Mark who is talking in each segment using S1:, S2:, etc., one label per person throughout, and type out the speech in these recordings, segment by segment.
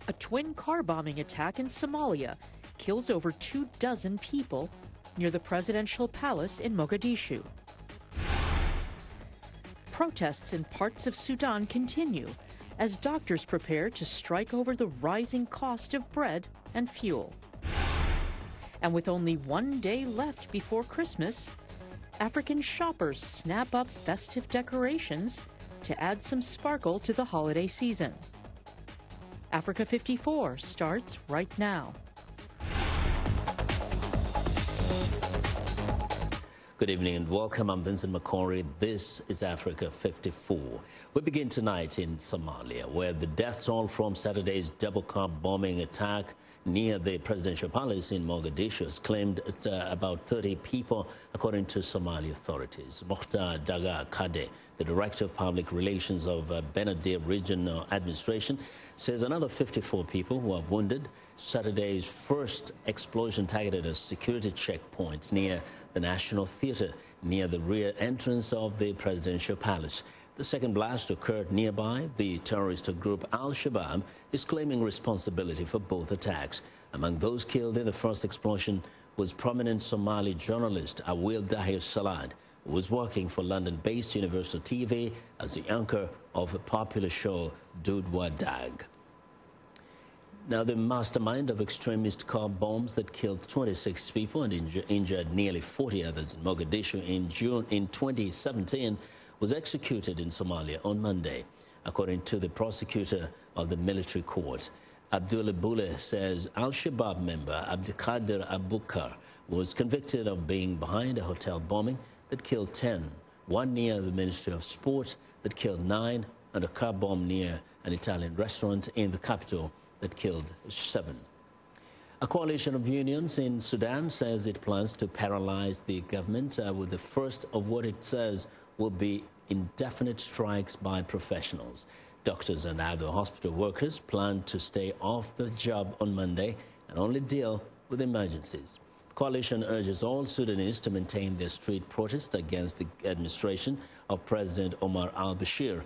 S1: A twin car bombing attack in Somalia kills over 24 people near the presidential palace in Mogadishu. Protests in parts of Sudan continue as doctors prepare to strike over the rising cost of bread and fuel. And with only one day left before Christmas, African shoppers snap up festive decorations to add some sparkle to the holiday season. Africa 54 starts right now.
S2: Good evening and welcome. I'm Vincent McCory. This is Africa 54. We begin tonight in Somalia, where the death toll from Saturday's double-car bombing attack near the presidential palace in Mogadishu has claimed about 30 people, according to Somali authorities. Mokhtar Daga Kade, the director of public relations of Benadir Regional Administration, says another 54 people were wounded. Saturday's first explosion targeted a security checkpoint near the National Theatre, near the rear entrance of the presidential palace. The second blast occurred nearby. The terrorist group Al-Shabaab is claiming responsibility for both attacks. Among those killed in the first explosion was prominent Somali journalist Awil Dahir Salad, who was working for London-based Universal TV as the anchor of a popular show, Dudwa Dag. Now, the mastermind of extremist car bombs that killed 26 people and injured nearly 40 others in Mogadishu in June 2017 was executed in Somalia on Monday, according to the prosecutor of the military court. Abdullah Bule says Al-Shabaab member Abdikadir Abukar was convicted of being behind a hotel bombing that killed 10, one near the Ministry of Sport that killed 9, and a car bomb near an Italian restaurant in the capital that killed 7. A coalition of unions in Sudan says it plans to paralyze the government with the first of what it says will be indefinite strikes by professionals. Doctors and other hospital workers plan to stay off the job on Monday and only deal with emergencies. The coalition urges all Sudanese to maintain their street protests against the administration of President Omar Bashir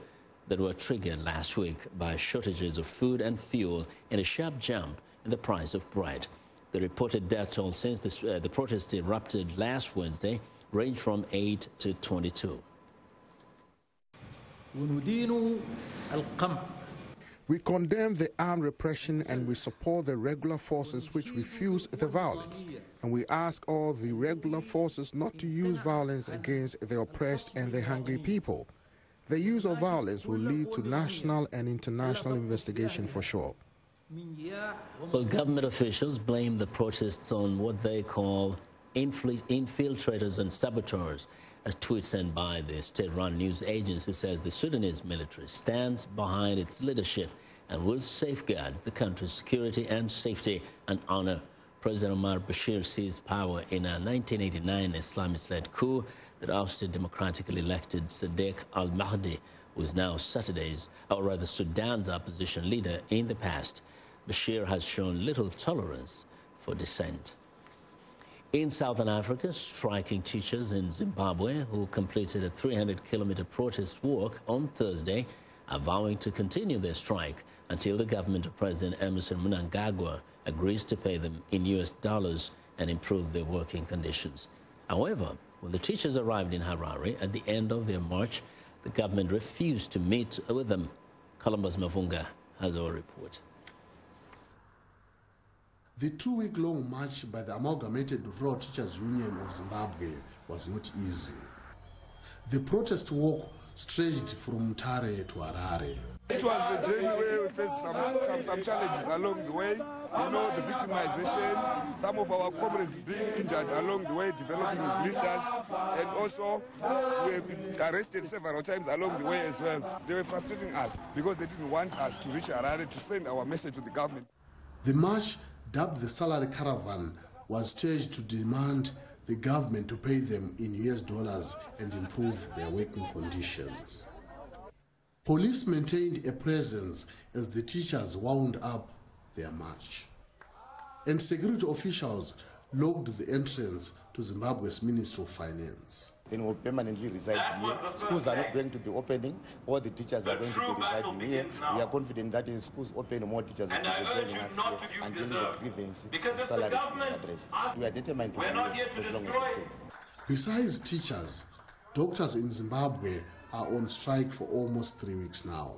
S2: that were triggered last week by shortages of food and fuel and a sharp jump in the price of bread. The reported death toll since the protests erupted last Wednesday ranged from 8 to 22.
S3: We condemn the armed repression and we support the regular forces which refuse the violence. And we ask all the regular forces not to use violence against the oppressed and the hungry people. The use of violence will lead to national and international investigation for sure.
S2: Well, government officials blame the protests on what they call infiltrators and saboteurs. A tweet sent by the state-run news agency says the Sudanese military stands behind its leadership and will safeguard the country's security and safety and honor. President Omar Bashir seized power in a 1989 Islamist-led coup that ousted democratically elected Sadiq al-Mahdi, who is now Sudan's opposition leader in the past. Bashir has shown little tolerance for dissent. In Southern Africa, striking teachers in Zimbabwe who completed a 300-kilometer protest walk on Thursday are vowing to continue their strike until the government of President Emmerson Mnangagwa agrees to pay them in US dollars and improve their working conditions. However, when the teachers arrived in Harare at the end of their march, the government refused to meet with them. Columbus Mavunga has our report.
S4: The 2-week-long march by the Amalgamated Rural Teachers Union of Zimbabwe was not easy. The protest walk stretched from Mutare to Harare.
S5: It was a journey where we faced some challenges along the way. You know, the victimization, some of our comrades being injured along the way, developing blisters, and also we have been arrested several times along the way as well. They were frustrating us because they didn't want us to reach Harare to send our message to the government.
S4: The march, dubbed the Salary Caravan, was staged to demand the government to pay them in US dollars and improve their working conditions. Police maintained a presence as the teachers wound up their march. And security officials locked the entrance to Zimbabwe's Ministry of Finance.
S6: then will permanently reside here. Schools are not going to be opening, all the teachers are going to be residing here. We are confident that in schools open, more teachers will be joining us here until the grievance of salaries is addressed. We are determined to be here for as long as it takes.
S4: Besides teachers, doctors in Zimbabwe are on strike for almost 3 weeks now.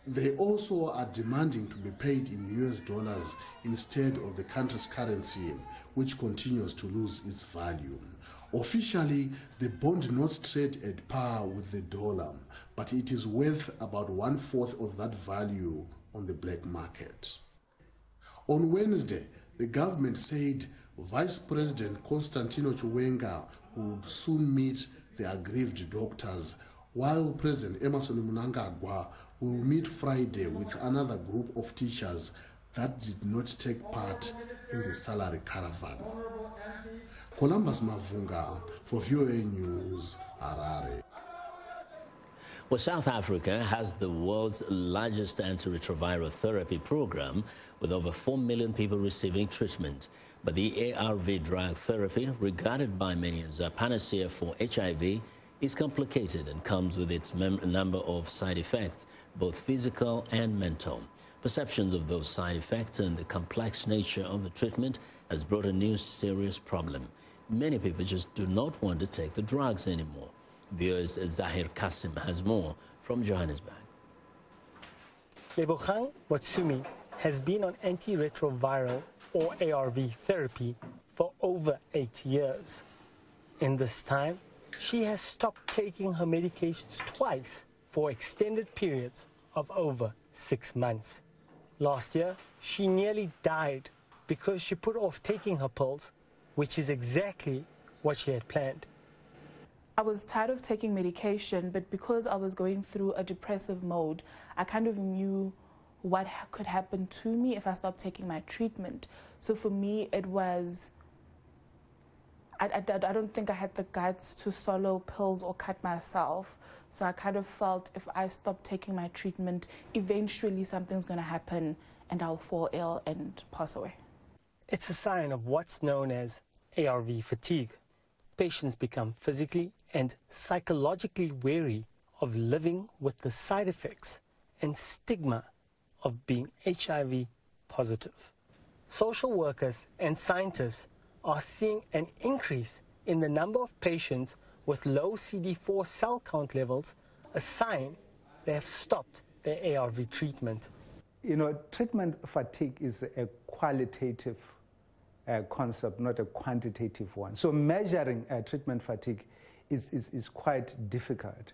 S4: They also are demanding to be paid in US dollars instead of the country's currency, which continues to lose its value. Officially, the bond notes trade at par with the dollar, but it is worth about 1/4 of that value on the black market. On Wednesday, the government said Vice President Constantino Chiwenga would soon meet the aggrieved doctors, while President Emerson Mnangagwa will meet Friday with another group of teachers that did not take part in the salary caravan. Columbus Mavunga for VOA News, Harare.
S2: Well, South Africa has the world's largest antiretroviral therapy program, with over 4 million people receiving treatment. But the ARV drug therapy, regarded by many as a panacea for HIV, is complicated and comes with its number of side effects, both physical and mental. Perceptions of those side effects and the complex nature of the treatment has brought a new serious problem. Many people just do not want to take the drugs anymore. VOA's Zahir Kasim has more from Johannesburg.
S7: Lebogang Watsumi has been on antiretroviral or ARV therapy for over 8 years. In this time, she has stopped taking her medications twice for extended periods of over 6 months. Last year, she nearly died because she put off taking her pills, which is exactly what she had planned.
S8: I was tired of taking medication, but because I was going through a depressive mode, I kind of knew what could happen to me if I stopped taking my treatment. So for me, it was, I don't think I had the guts to swallow pills or cut myself. So I kind of felt if I stop taking my treatment, eventually something's going to happen and I'll fall ill and pass away.
S7: It's a sign of what's known as ARV fatigue. Patients become physically and psychologically wary of living with the side effects and stigma of being HIV positive. Social workers and scientists are seeing an increase in the number of patients with low CD4 cell count levels, a sign they have stopped their ARV treatment.
S9: You know, treatment fatigue is a qualitative concept, not a quantitative one. So measuring treatment fatigue is quite difficult.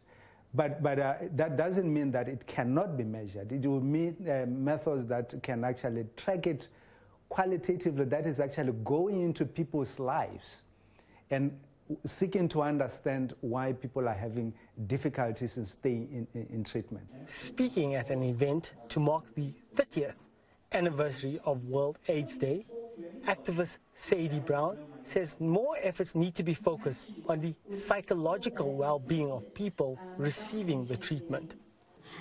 S9: But that doesn't mean that it cannot be measured. It will mean methods that can actually track it qualitatively, that is actually going into people's lives and seeking to understand why people are having difficulties in staying in treatment.
S7: Speaking at an event to mark the 30th anniversary of World AIDS Day, activist Sadie Brown says more efforts need to be focused on the psychological well-being of people receiving the treatment.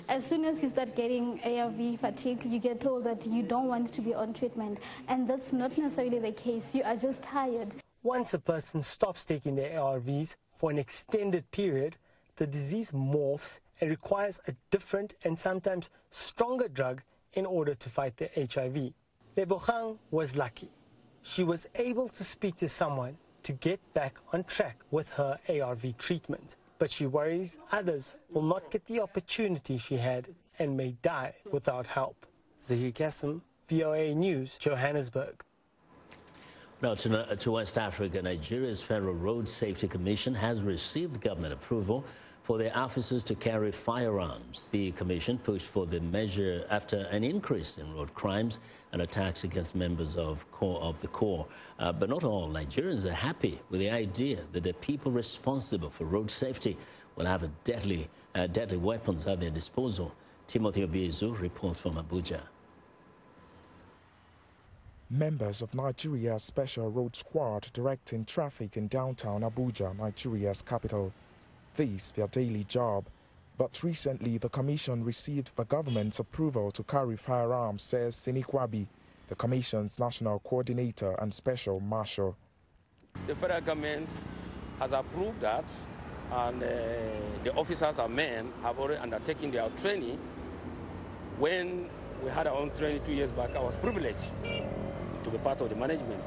S10: As soon as you start getting ARV fatigue, you get told that you don't want to be on treatment, and that's not necessarily the case. You are just tired.
S7: Once a person stops taking their ARVs for an extended period, the disease morphs and requires a different and sometimes stronger drug in order to fight the HIV. Lebogang was lucky. She was able to speak to someone to get back on track with her ARV treatment. But she worries others will not get the opportunity she had and may die without help. Zahir Kasim, VOA News, Johannesburg.
S2: Now to West Africa, Nigeria's Federal Road Safety Commission has received government approval for their officers to carry firearms. The commission pushed for the measure after an increase in road crimes and attacks against members of the corps. But not all Nigerians are happy with the idea that the people responsible for road safety will have deadly weapons at their disposal. Timothy Obiezu reports from Abuja.
S11: Members of Nigeria's Special Road Squad directing traffic in downtown Abuja, Nigeria's capital. This their daily job. But recently, the commission received the government's approval to carry firearms, says Sinikwabi, the commission's national coordinator and special marshal.
S12: The federal government has approved that and the officers and men have already undertaken their training. When we had our own training 2 years back, I was privileged to be part of the management.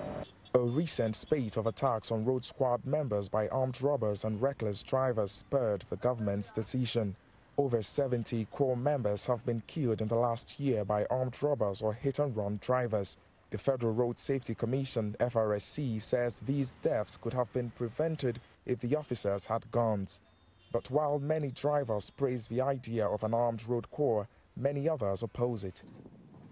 S11: A recent spate of attacks on road squad members by armed robbers and reckless drivers spurred the government's decision. Over 70 core members have been killed in the last year by armed robbers or hit-and-run drivers. The Federal Road Safety Commission, FRSC, says these deaths could have been prevented if the officers had guns. But while many drivers praise the idea of an armed road corps, many others oppose it.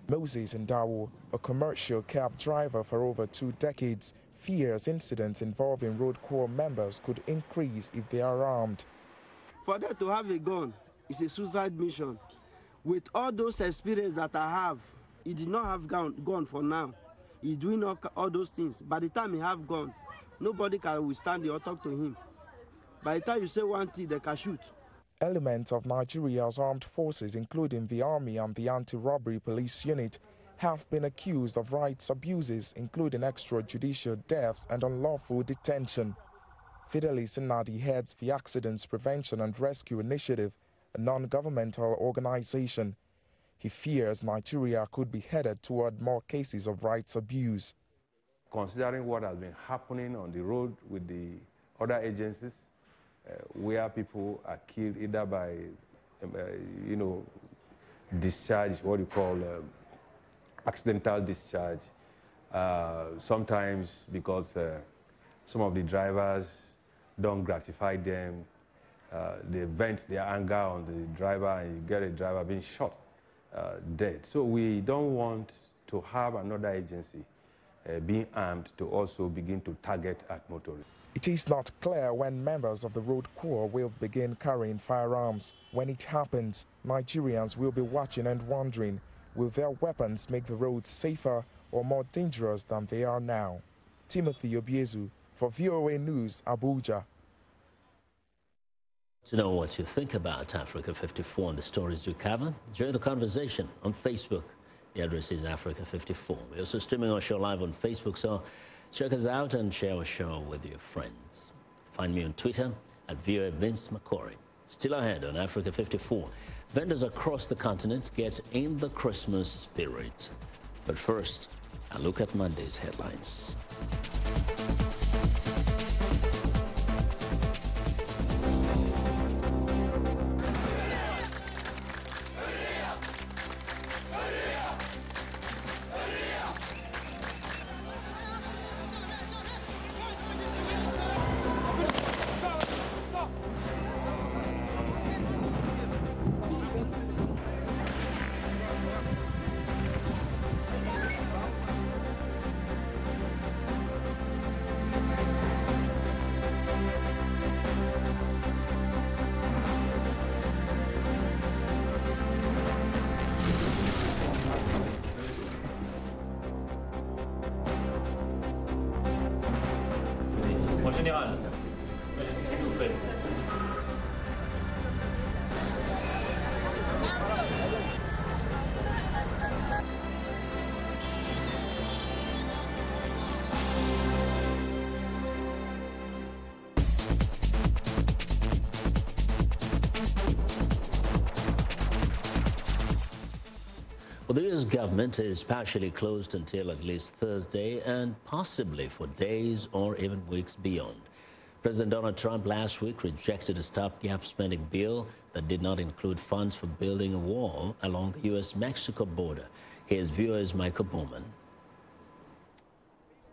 S11: Moses Ndawo, a commercial cab driver for over 2 decades, fears incidents involving road corps members could increase if they are armed.
S13: For them to have a gun is a suicide mission. With all those experiences that I have, he did not have gun for now. He's doing all those things. By the time he have gun, nobody can withstand the attack to him. By the time you say one thing, they can shoot.
S11: Elements of Nigeria's armed forces, including the army and the anti-robbery police unit, have been accused of rights abuses, including extrajudicial deaths and unlawful detention. Fidelis Nnadi heads the Accidents Prevention and Rescue Initiative, a non-governmental organization. He fears Nigeria could be headed toward more cases of rights abuse.
S14: Considering what has been happening on the road with the other agencies, where people are killed either by, discharge, what you call accidental discharge, sometimes because some of the drivers don't gratify them, they vent their anger on the driver and you get a driver being shot dead. So we don't want to have another agency being armed to also begin to target at motorists.
S11: It is not clear when members of the road corps will begin carrying firearms. When it happens, Nigerians will be watching and wondering, will their weapons make the roads safer or more dangerous than they are now? Timothy Obiezu for VOA News, Abuja.
S2: To know what you think about Africa 54 and the stories we cover, join the conversation on Facebook. The address is Africa 54. We're also streaming our show live on Facebook, so check us out and share our show with your friends. Find me on Twitter at VOA Vince McCory. Still ahead on Africa 54, vendors across the continent get in the Christmas spirit. But first, a look at Monday's headlines. Well, the U.S. government is partially closed until at least Thursday and possibly for days or even weeks beyond. President Donald Trump last week rejected a stopgap spending bill that did not include funds for building a wall along the U.S.-Mexico border. Here's VOA's Michael Bowman.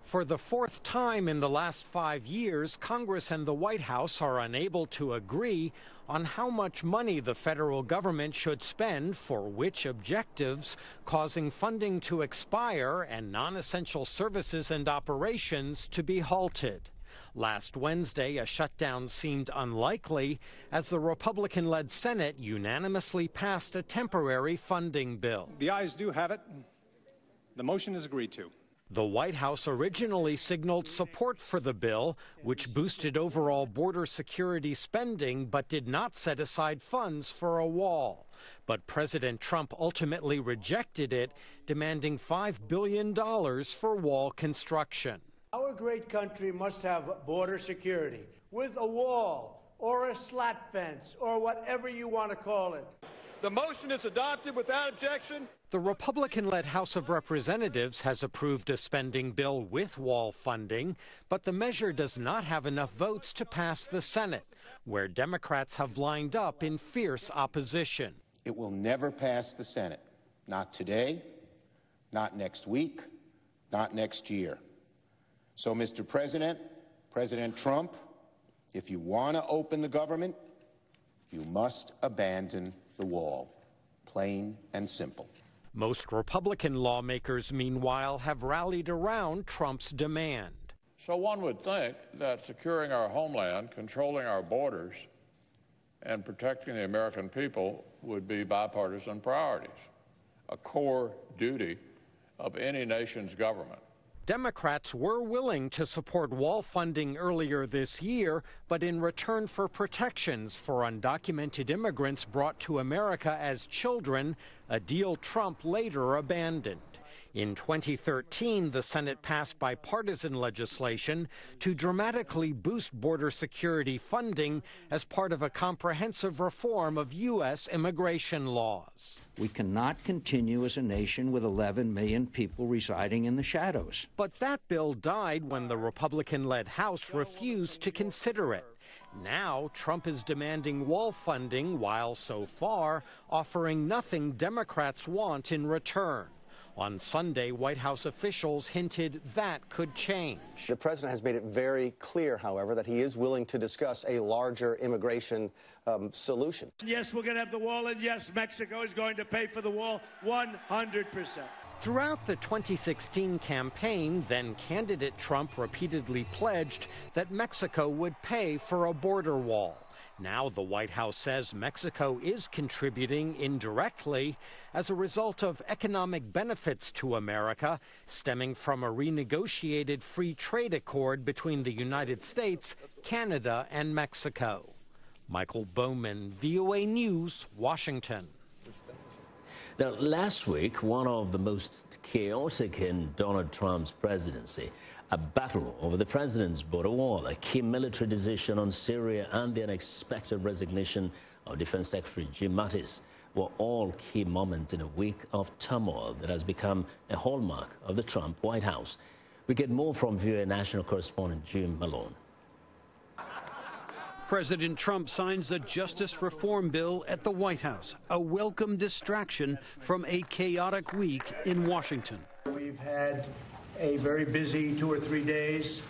S15: For the fourth time in the last 5 years, Congress and the White House are unable to agree on how much money the federal government should spend for which objectives, causing funding to expire and non-essential services and operations to be halted. Last Wednesday, a shutdown seemed unlikely as the Republican-led Senate unanimously passed a temporary funding bill.
S16: The ayes do have it. The motion is agreed to.
S15: The White House originally signaled support for the bill, which boosted overall border security spending but did not set aside funds for a wall. But President Trump ultimately rejected it, demanding $5 billion for wall construction.
S17: Our great country must have border security. With a wall or a slat fence or whatever you want to call it.
S18: The motion is adopted without objection.
S15: The Republican-led House of Representatives has approved a spending bill with wall funding, but the measure does not have enough votes to pass the Senate, where Democrats have lined up in fierce opposition.
S19: It will never pass the Senate. Not today, not next week, not next year. So, Mr. President, President Trump, if you want to open the government, you must abandon the wall. Plain and simple.
S15: Most Republican lawmakers, meanwhile, have rallied around Trump's demand.
S20: So one would think that securing our homeland, controlling our borders, and protecting the American people would be bipartisan priorities, a core duty of any nation's government.
S15: Democrats were willing to support wall funding earlier this year, but in return for protections for undocumented immigrants brought to America as children, a deal Trump later abandoned. In 2013, the Senate passed bipartisan legislation to dramatically boost border security funding as part of a comprehensive reform of U.S. immigration laws.
S21: We cannot continue as a nation with 11 million people residing in the shadows.
S15: But that bill died when the Republican-led House refused to consider it. Now, Trump is demanding wall funding while, so far, offering nothing Democrats want in return. On Sunday, White House officials hinted that could change.
S22: The president has made it very clear, however, that he is willing to discuss a larger immigration solution.
S17: Yes, we're going to have the wall, and yes, Mexico is going to pay for the wall 100%.
S15: Throughout the 2016 campaign, then-candidate Trump repeatedly pledged that Mexico would pay for a border wall. Now the White House says Mexico is contributing indirectly as a result of economic benefits to America stemming from a renegotiated free trade accord between the United States, Canada, and Mexico. Michael Bowman, VOA News, Washington.
S2: Now, last week, one of the most chaotic in Donald Trump's presidency, a battle over the president's border wall, a key military decision on Syria, and the unexpected resignation of Defense Secretary Jim Mattis were all key moments in a week of turmoil that has become a hallmark of the Trump White House. We get more from VOA national correspondent Jim Malone.
S23: President Trump signs a justice reform bill at the White House, a welcome distraction from a chaotic week in Washington.
S17: We've had a very busy 2 or 3 days.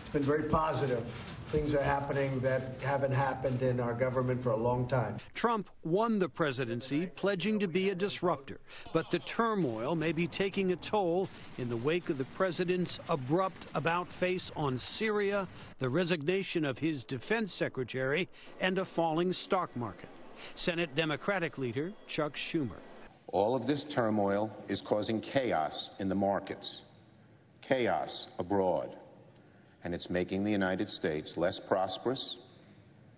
S17: It's been very positive. Things are happening that haven't happened in our government for a long time.
S23: Trump won the presidency, pledging to be a disruptor. But the turmoil may be taking a toll in the wake of the president's abrupt about-face on Syria, the resignation of his defense secretary, and a falling stock market. Senate Democratic leader Chuck Schumer.
S19: All of this turmoil is causing chaos in the markets, chaos abroad, and it's making the United States less prosperous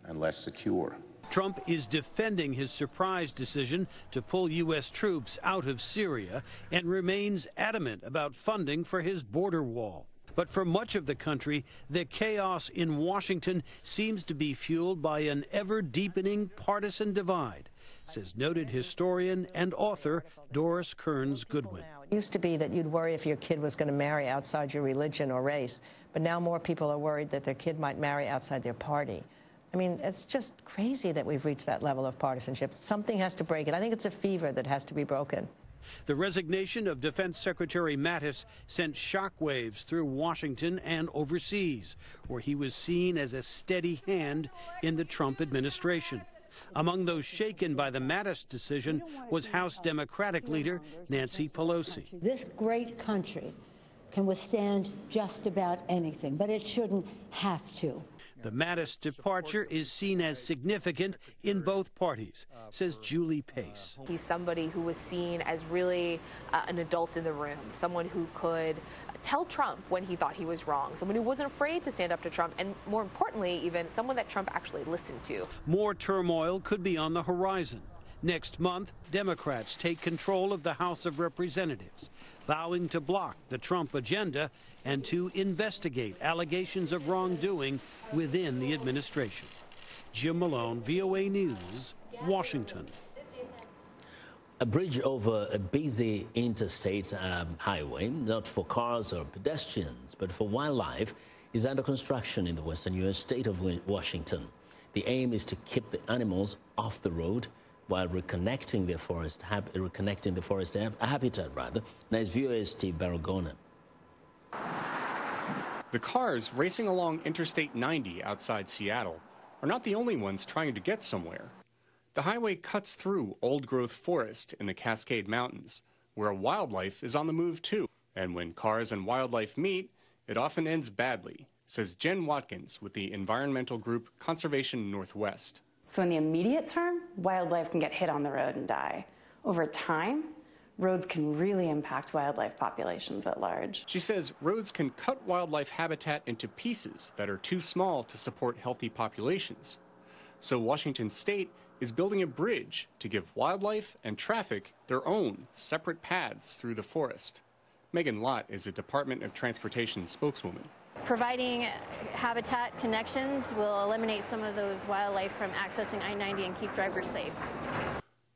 S19: and less secure.
S23: Trump is defending his surprise decision to pull U.S. troops out of Syria and remains adamant about funding for his border wall. But for much of the country, the chaos in Washington seems to be fueled by an ever-deepening partisan divide, says noted historian and author Doris Kearns Goodwin.
S24: It used to be that you'd worry if your kid was going to marry outside your religion or race, but now more people are worried that their kid might marry outside their party. I mean, it's just crazy that we've reached that level of partisanship. Something has to break it. I think it's a fever that has to be broken.
S23: The resignation of Defense Secretary Mattis sent shockwaves through Washington and overseas, where he was seen as a steady hand in the Trump administration. Among those shaken by the Mattis decision was House Democratic leader Nancy Pelosi.
S25: This great country can withstand just about anything, but it shouldn't have to.
S23: The Mattis departure is seen as significant in both parties, says Julie Pace.
S26: He's somebody who was seen as really an adult in the room, someone who could tell Trump when he thought he was wrong, someone who wasn't afraid to stand up to Trump, and more importantly, even someone that Trump actually listened to.
S23: More turmoil could be on the horizon. Next month, Democrats take control of the House of Representatives, vowing to block the Trump agenda and to investigate allegations of wrongdoing within the administration. Jim Malone, VOA News, Washington.
S2: A bridge over a busy interstate highway, not for cars or pedestrians, but for wildlife, is under construction in the western U.S. state of Washington. The aim is to keep the animals off the road while reconnecting the forest habitat. Now, it's VOA's Steve Baragona.
S1: The cars racing along Interstate 90 outside Seattle are not the only ones trying to get somewhere. The highway cuts through old-growth forest in the Cascade Mountains, where wildlife is on the move too. And when cars and wildlife meet, it often ends badly, says Jen Watkins with the environmental group Conservation Northwest.
S3: So in the immediate term, wildlife can get hit on the road and die. Over time, roads can really impact wildlife populations at large.
S1: She says roads can cut wildlife habitat into pieces that are too small to support healthy populations. So Washington State is building a bridge to give wildlife and traffic their own separate paths through the forest. Megan Lott is a Department of Transportation spokeswoman.
S4: Providing habitat connections will eliminate some of those wildlife from accessing I-90 and keep drivers safe.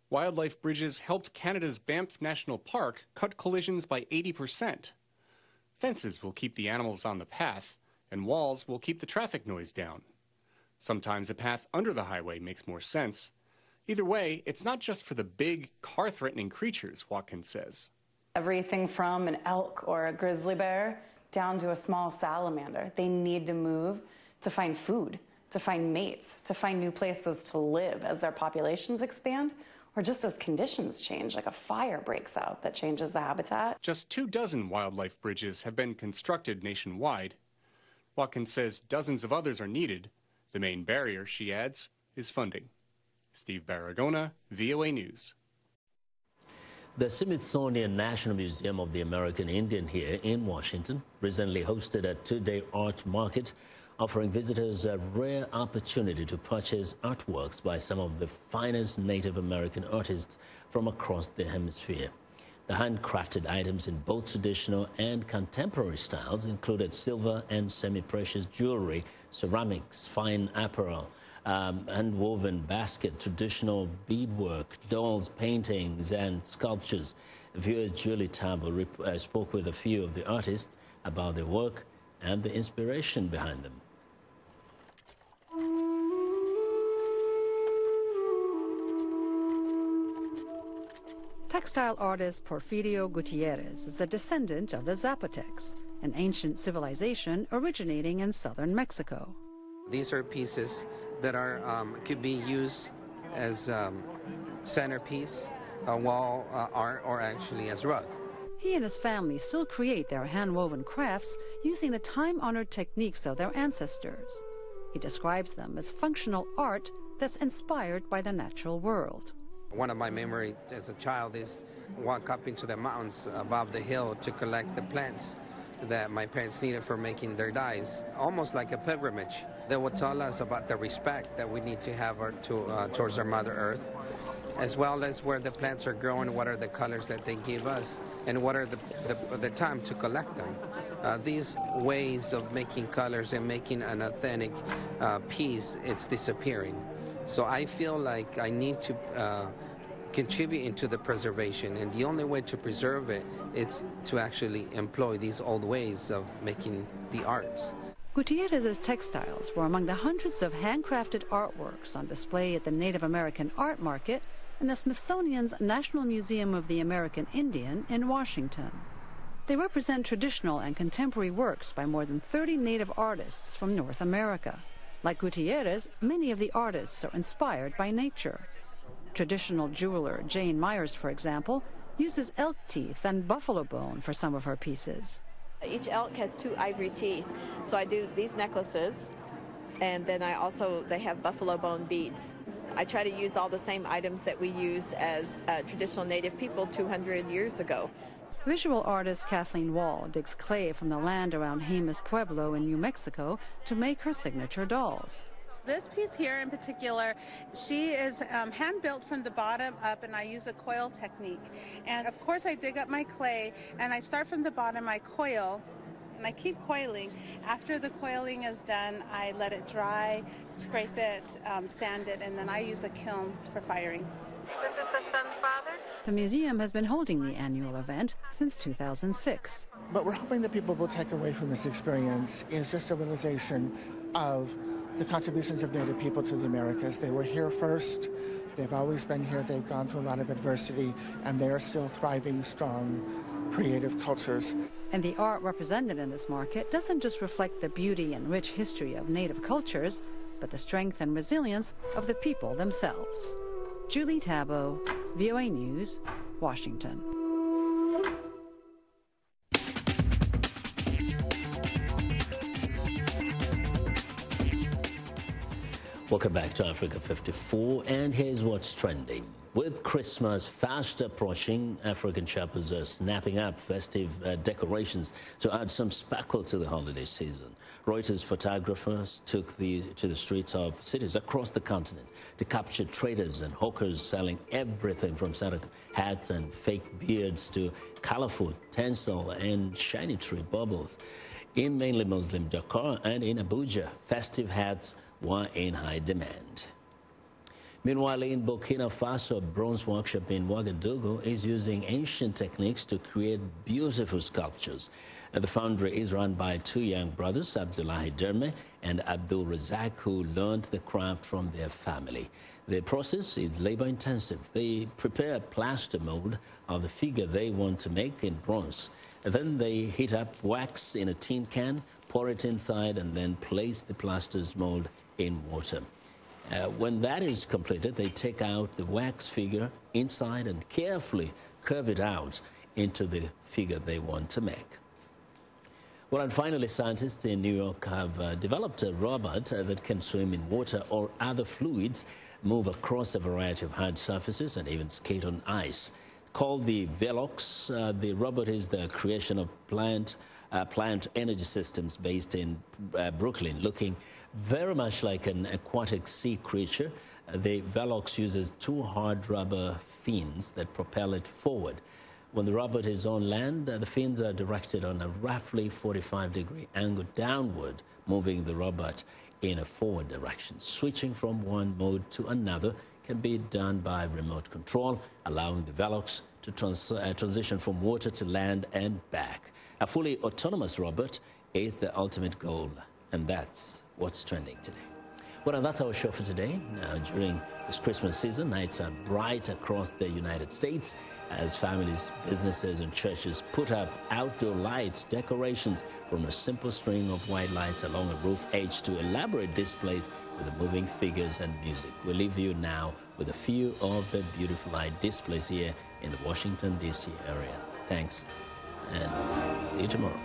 S1: Wildlife bridges helped Canada's Banff National Park cut collisions by 80%. Fences will keep the animals on the path, and walls will keep the traffic noise down. Sometimes a path under the highway makes more sense. Either way, it's not just for the big, car-threatening creatures, Watkins says.
S3: Everything from an elk or a grizzly bear down to a small salamander. They need to move to find food, to find mates, to find new places to live as their populations expand, or just as conditions change, like a fire breaks out that changes the habitat.
S1: Just 24 wildlife bridges have been constructed nationwide. Watkins says dozens of others are needed. The main barrier, she adds, is funding. Steve Baragona, VOA News.
S2: The Smithsonian National Museum of the American Indian here in Washington recently hosted a two-day art market, offering visitors a rare opportunity to purchase artworks by some of the finest Native American artists from across the hemisphere. The handcrafted items in both traditional and contemporary styles included silver and semi-precious jewelry, ceramics, fine apparel, hand-woven basket, traditional beadwork, dolls, paintings, and sculptures. Viewer Julie Tabo spoke with a few of the artists about their work and the inspiration behind them.
S5: Textile artist Porfirio Gutierrez is a descendant of the Zapotecs, an ancient civilization originating in southern Mexico.
S6: These are pieces that could be used as centerpiece, wall art, or actually as rug.
S5: He and his family still create their hand-woven crafts using the time-honored techniques of their ancestors. He describes them as functional art that's inspired by the natural world.
S6: One of my memories as a child is walk up into the mountains above the hill to collect the plants that my parents needed for making their dyes, almost like a pilgrimage. They would tell us about the respect that we need to have towards our Mother Earth, as well as where the plants are growing, what are the colors that they give us, and what are the time to collect them. These ways of making colors and making an authentic piece, it's disappearing. So I feel like I need to contribute into the preservation, and the only way to preserve it is to actually employ these old ways of making the arts.
S5: Gutierrez's textiles were among the hundreds of handcrafted artworks on display at the Native American Art Market in the Smithsonian's National Museum of the American Indian in Washington. They represent traditional and contemporary works by more than 30 Native artists from North America. Like Gutierrez, many of the artists are inspired by nature. Traditional jeweler Jane Myers, for example, uses elk teeth and buffalo bone for some of her pieces.
S8: Each elk has 2 ivory teeth, so I do these necklaces, and then they have buffalo bone beads. I try to use all the same items that we used as traditional Native people 200 years ago.
S5: Visual artist Kathleen Wall digs clay from the land around Jemez Pueblo in New Mexico to make her signature dolls.
S7: This piece here in particular, she is hand-built from the bottom up, and I use a coil technique. And of course I dig up my clay, and I start from the bottom, I coil, and I keep coiling. After the coiling is done, I let it dry, scrape it, sand it, and then I use a kiln for firing.
S9: This is the Sun Father.
S5: The museum has been holding the annual event since 2006.
S10: What we're hoping that people will take away from this experience is just a realization of the contributions of Native people to the Americas. They were here first. They've always been here. They've gone through a lot of adversity, and they are still thriving, strong, creative cultures.
S5: And the art represented in this market doesn't just reflect the beauty and rich history of Native cultures, but the strength and resilience of the people themselves. Julie Tabo, VOA News, Washington.
S2: Welcome back to Africa 54, and here's what's trending. With Christmas fast approaching, African shoppers are snapping up festive decorations to add some sparkle to the holiday season. Reuters photographers took to the streets of cities across the continent to capture traders and hawkers selling everything from Santa hats and fake beards to colorful tinsel and shiny tree bubbles. In mainly Muslim Dakar and in Abuja, festive hats were in high demand. Meanwhile, in Burkina Faso, a bronze workshop in Ouagadougou is using ancient techniques to create beautiful sculptures. The foundry is run by two young brothers, Abdullahi Derme and Abdul Razak, who learned the craft from their family. The process is labor-intensive. They prepare a plaster mold of the figure they want to make in bronze. Then they heat up wax in a tin can, pour it inside, and then place the plaster's mold in water. When that is completed, they take out the wax figure inside and carefully curve it out into the figure they want to make. Well, and finally, scientists in New York have developed a robot that can swim in water or other fluids, move across a variety of hard surfaces, and even skate on ice. Called the Velox, the robot is the creation of Plant Energy Systems based in Brooklyn, looking very much like an aquatic sea creature. The Velox uses two hard rubber fins that propel it forward. When the robot is on land, the fins are directed on a roughly 45-degree angle downward, moving the robot in a forward direction. Switching from one mode to another can be done by remote control, allowing the Velox to transition from water to land and back. A fully autonomous robot is the ultimate goal, and that's what's trending today. Well, and that's our show for today. During this Christmas season, nights are bright across the United States as families, businesses, and churches put up outdoor lights, decorations from a simple string of white lights along a roof edge to elaborate displays with the moving figures and music. We'll leave you now with a few of the beautiful light displays here in the Washington, D.C. area. Thanks, and see you tomorrow.